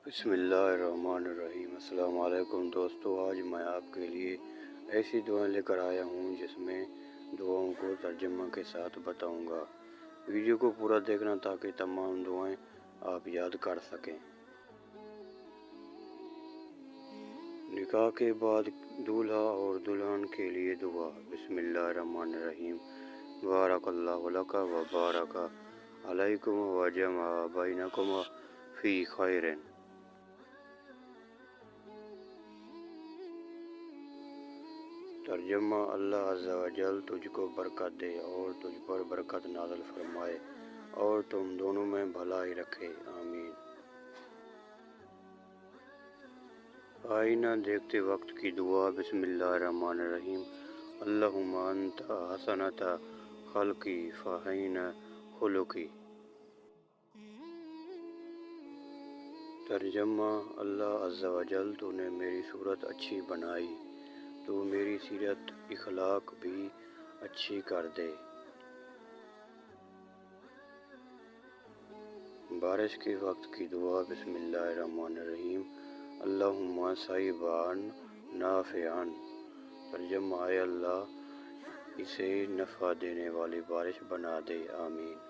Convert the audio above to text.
بسم اللہ الرحمن الرحیم۔ السلام علیکم دوستو، آج میں آپ کے لیے ایسی دعائیں لے کر آیا ہوں جس میں دعاؤں کو ترجمہ کے ساتھ بتاؤں گا۔ ویڈیو کو پورا دیکھنا تاکہ تمام دعائیں آپ یاد کر سکیں۔ نکاح کے بعد دولہا اور دلہن کے لیے دعا۔ بسم اللہ الرحمن الرحیم۔ بارک اللہ لک و بارک علیکم و جمع بینکم فی خیر۔ ترجمہ: اللہ عز و جل تجھ کو برکت دے اور تجھ پر برکت نازل فرمائے اور تم دونوں میں بھلائی رکھے، آمین۔ آئینہ دیکھتے وقت کی دعا۔ بسم اللہ الرحمن الرحیم۔ اللہم انت حسنۃ خلقی فحسن خلقی۔ ترجمہ: اللہ عز و جل تو نے میری صورت اچھی بنائی، تو میری سیرت اخلاق بھی اچھی کر دے۔ بارش کے وقت کی دعا۔ بسم اللہ الرحمن الرحیم۔ اللہم صیباً نافعاً۔ ترجمہ: اے اللہ اسے نفع دینے والی بارش بنا دے، آمین۔